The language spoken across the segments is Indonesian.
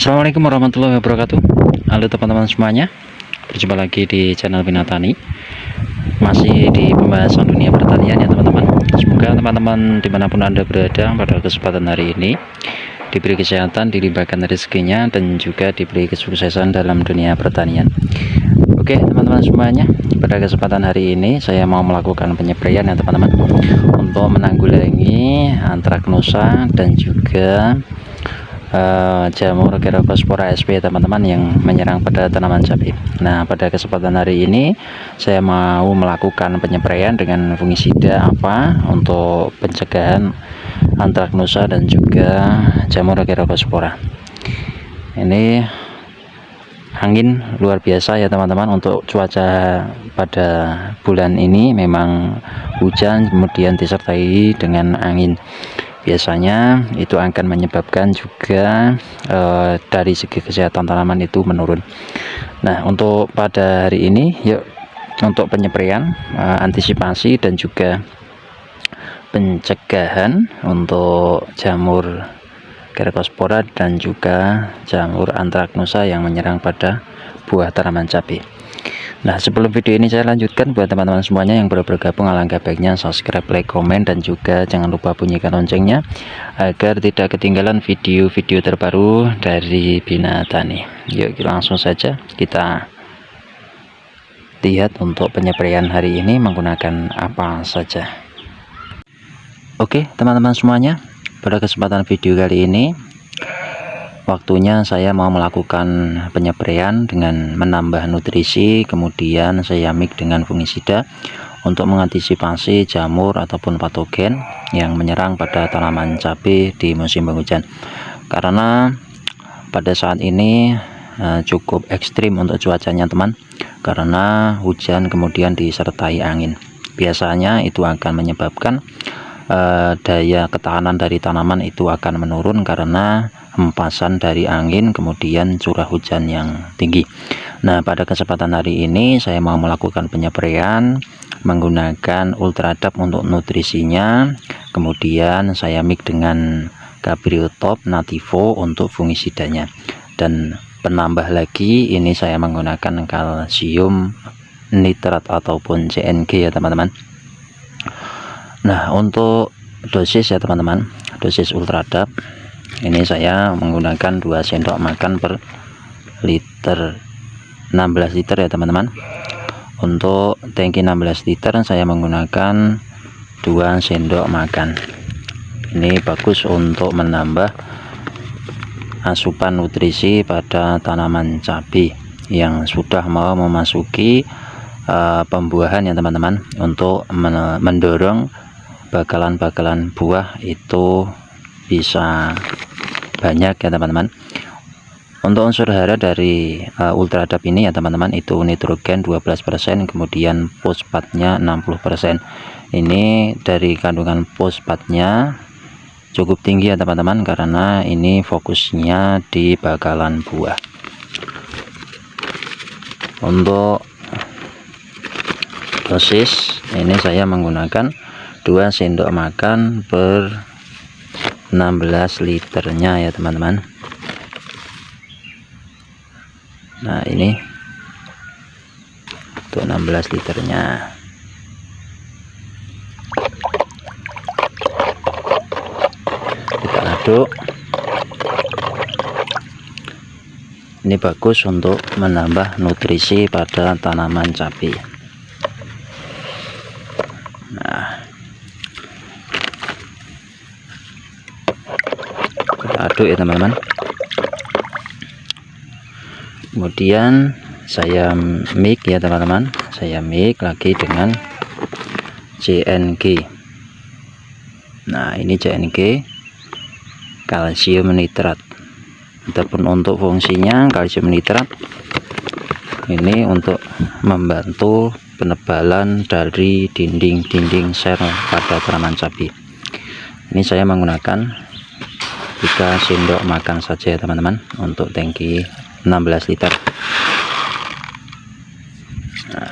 Assalamualaikum warahmatullahi wabarakatuh. Halo teman-teman semuanya, berjumpa lagi di channel Binatani. Masih di pembahasan dunia pertanian ya teman-teman. Semoga teman-teman dimanapun anda berada pada kesempatan hari ini diberi kesehatan, dilimpahkan rezekinya, dan juga diberi kesuksesan dalam dunia pertanian. Oke teman-teman semuanya, pada kesempatan hari ini saya mau melakukan penyepraian ya teman-teman, untuk menanggulangi antraknosa dan juga jamur Gerocospora sp teman-teman yang menyerang pada tanaman cabai. Nah, pada kesempatan hari ini saya mau melakukan penyepraian dengan fungisida untuk pencegahan antraknosa dan juga jamur Gerocospora. Ini angin luar biasa ya teman-teman. Untuk cuaca pada bulan ini memang hujan kemudian disertai dengan angin. Biasanya itu akan menyebabkan juga dari segi kesehatan tanaman itu menurun. Nah, untuk pada hari ini yuk untuk penyepraian, antisipasi dan juga pencegahan untuk jamur Gerocospora dan juga jamur antraknosa yang menyerang pada buah tanaman cabai. Nah, sebelum video ini saya lanjutkan, buat teman-teman semuanya yang baru bergabung, alangkah baiknya subscribe, like, komen, dan juga jangan lupa bunyikan loncengnya agar tidak ketinggalan video-video terbaru dari Binatani. Yuk langsung saja kita lihat untuk penyepraian hari ini menggunakan apa saja. Oke teman-teman semuanya, pada kesempatan video kali ini waktunya saya mau melakukan penyepraian dengan menambah nutrisi, kemudian saya mix dengan fungisida untuk mengantisipasi jamur ataupun patogen yang menyerang pada tanaman cabai di musim penghujan. Karena pada saat ini cukup ekstrim untuk cuacanya teman, karena hujan kemudian disertai angin. Biasanya itu akan menyebabkan daya ketahanan dari tanaman itu akan menurun karena hempasan dari angin kemudian curah hujan yang tinggi. Nah, pada kesempatan hari ini saya mau melakukan penyepraian menggunakan Ultradap untuk nutrisinya, kemudian saya mix dengan Gabriotop Nativo untuk fungisidanya, dan penambah lagi ini saya menggunakan kalsium nitrat ataupun CNG ya teman-teman. Nah, untuk dosis ya teman-teman, dosis Ultradap ini saya menggunakan 2 sendok makan per liter 16 liter ya teman-teman. Untuk tangki 16 liter saya menggunakan 2 sendok makan. Ini bagus untuk menambah asupan nutrisi pada tanaman cabai yang sudah mau memasuki pembuahan ya teman-teman, untuk mendorong bakalan-bakalan buah itu bisa banyak ya teman-teman. Untuk unsur hara dari Ultradap ini ya teman-teman, itu nitrogen 12%, kemudian fosfatnya 60%. Ini dari kandungan fosfatnya cukup tinggi ya teman-teman, karena ini fokusnya di bakalan buah. Untuk dosis ini saya menggunakan 2 sendok makan per 16 liternya ya teman-teman. Nah, ini untuk 16 liternya. Kita aduk. Ini bagus untuk menambah nutrisi pada tanaman cabai. Nah, kita aduk ya teman-teman. Kemudian saya mix ya teman-teman, saya mix lagi dengan CNG. Nah, ini CNG kalsium nitrat, ataupun untuk fungsinya kalsium nitrat ini untuk membantu penebalan dari dinding-dinding sel pada tanaman cabai. Ini saya menggunakan 3 sendok makan saja ya teman-teman untuk tangki 16 liter. Nah,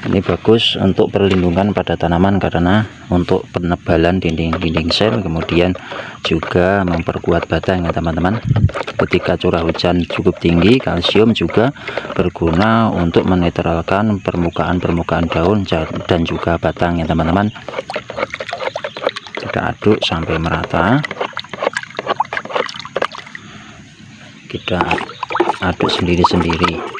Ini bagus untuk perlindungan pada tanaman karena untuk penebalan dinding-dinding sel, kemudian juga memperkuat batang ya teman-teman. Ketika curah hujan cukup tinggi, kalsium juga berguna untuk menetralkan permukaan daun dan juga batang ya teman-teman. Kita aduk sampai merata. Kita aduk sendiri-sendiri.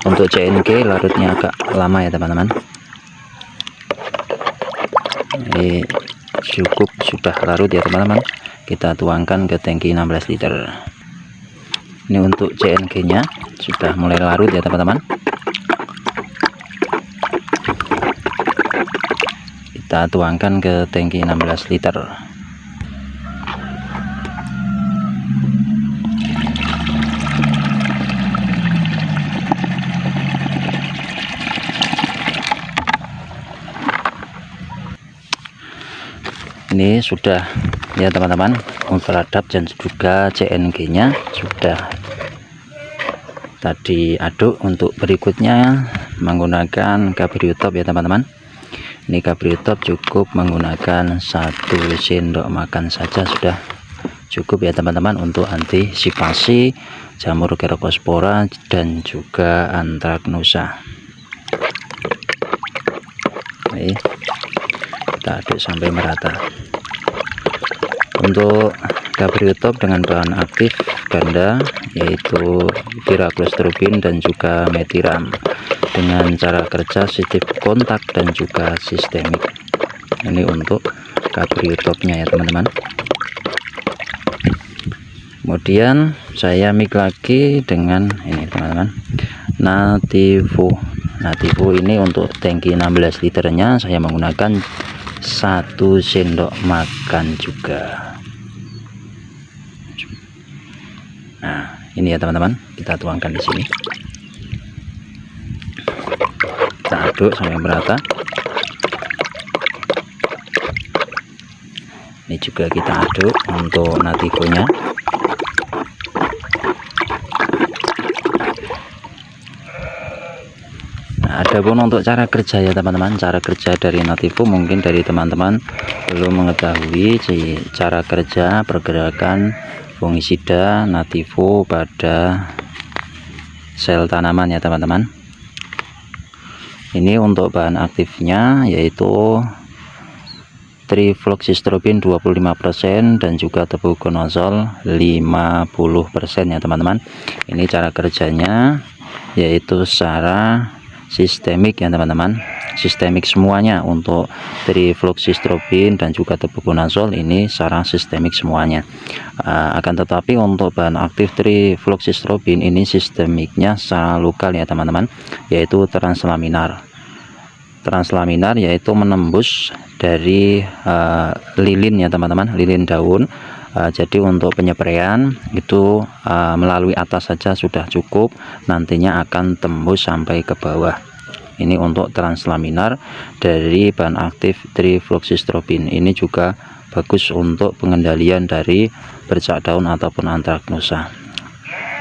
Untuk CNG larutnya agak lama ya teman-teman. Ini cukup sudah larut ya teman-teman. Kita tuangkan ke tangki 16 liter. Ini untuk CNG nya sudah mulai larut ya teman-teman. Kita tuangkan ke tangki 16 liter. Ini sudah ya teman-teman, ultradap dan juga CNG nya sudah tadi aduk. Untuk berikutnya menggunakan Gabriotop ya teman-teman. Ini Gabriotop cukup menggunakan 1 sendok makan saja sudah cukup ya teman-teman untuk antisipasi jamur Gercospora dan juga Anthracnosa. Oke, kita aduk sampai merata. Untuk Gabriotop dengan bahan aktif ganda yaitu Pyraclostrobin dan juga Metiram, dengan cara kerja sistem kontak dan juga sistemik. Ini untuk Gabriotopnya ya teman-teman. Kemudian saya mix lagi dengan ini teman-teman, Nativo ini untuk tangki 16 liternya saya menggunakan 1 sendok makan juga. Nah ini ya teman-teman, kita tuangkan di sini. Kita aduk sampai merata. Ini juga kita aduk untuk Nativonya. Nah, adapun untuk cara kerja ya teman-teman, cara kerja dari Nativo mungkin dari teman-teman belum mengetahui cara kerja pergerakan fungisida Nativo pada sel tanaman ya teman-teman. Ini untuk bahan aktifnya yaitu Trifloxystrobin 25% dan juga tebuconazole 50% ya teman-teman. Ini cara kerjanya yaitu secara sistemik ya teman-teman, sistemik semuanya. Untuk Trifloxystrobin dan juga tebuconazole ini secara sistemik semuanya. Akan tetapi untuk bahan aktif Trifloxystrobin ini sistemiknya secara lokal ya teman-teman, yaitu translaminar yaitu menembus dari lilin ya teman-teman, lilin daun. Jadi untuk penyepreian itu melalui atas saja sudah cukup, nantinya akan tembus sampai ke bawah. Ini untuk translaminar dari bahan aktif Trifloxystrobin. Ini juga bagus untuk pengendalian dari bercak daun ataupun Anthracnosa.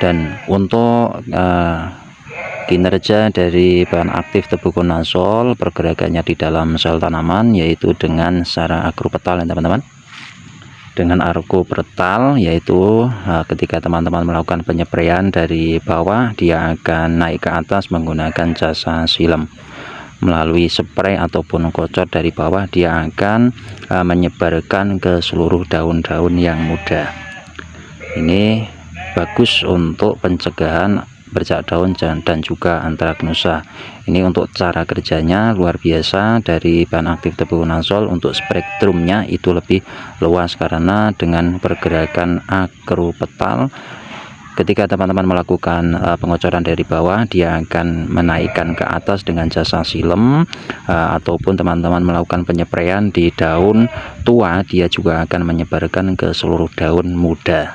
Dan untuk kinerja dari bahan aktif tebuconazole pergerakannya di dalam sel tanaman yaitu dengan secara agropetal ya teman-teman. Dengan agropetal yaitu ketika teman-teman melakukan penyepreian dari bawah, dia akan naik ke atas menggunakan jasa silem. Melalui spray ataupun kocor dari bawah, dia akan menyebarkan ke seluruh daun-daun yang muda. Ini bagus untuk pencegahan bercak daun dan juga Anthracnosa. Ini untuk cara kerjanya luar biasa dari bahan aktif tebuconazole. Untuk spektrumnya itu lebih luas karena dengan pergerakan agropetal, ketika teman-teman melakukan pengocoran dari bawah, dia akan menaikkan ke atas dengan jasa silem, ataupun teman-teman melakukan penyepreian di daun tua, dia juga akan menyebarkan ke seluruh daun muda.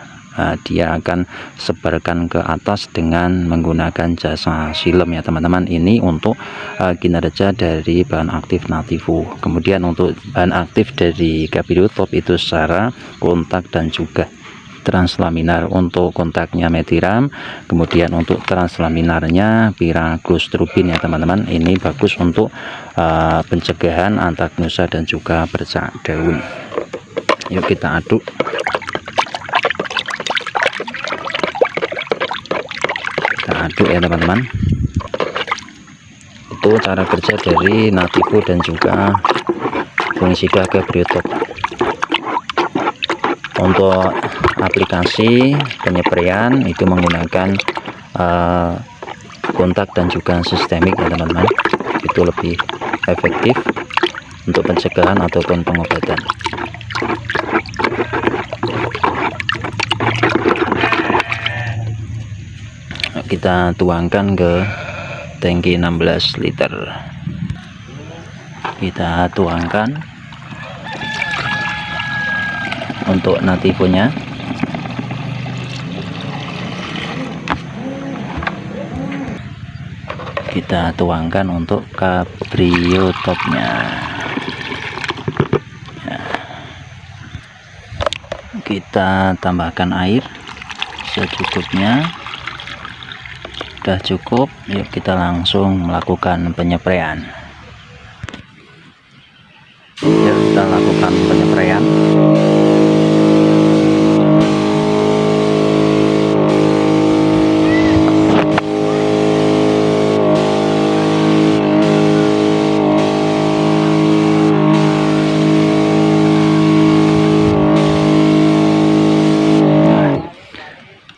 dia akan sebarkan ke atas dengan menggunakan jasa silem ya teman-teman. Ini untuk kinerja dari bahan aktif Nativo. Kemudian untuk bahan aktif dari Gabiru Top itu secara kontak dan juga translaminar. Untuk kontaknya Metiram, kemudian untuk translaminarnya Piraglus-turbin ya teman-teman. Ini bagus untuk pencegahan antragnosa dan juga bercak daun. Yuk kita aduk. Kita aduk ya teman-teman. Itu cara kerja dari Nativo dan juga fungisida Gabiru Top. Untuk aplikasi penyepraian itu menggunakan kontak dan juga sistemik ya teman-teman. Itu lebih efektif untuk pencegahan ataupun pengobatan. Kita tuangkan ke tangki 16 liter. Kita tuangkan untuk Nativonya. Kita tuangkan untuk Gabiru Topnya ya. Kita tambahkan air secukupnya. Sudah cukup, yuk kita langsung melakukan penyepraian. Yuk kita lakukan penyepraian.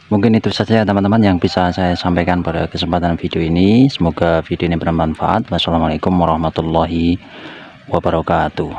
Mungkin itu saja teman-teman yang bisa saya sampaikan pada kesempatan video ini. Semoga video ini bermanfaat. Wassalamualaikum warahmatullahi wabarakatuh.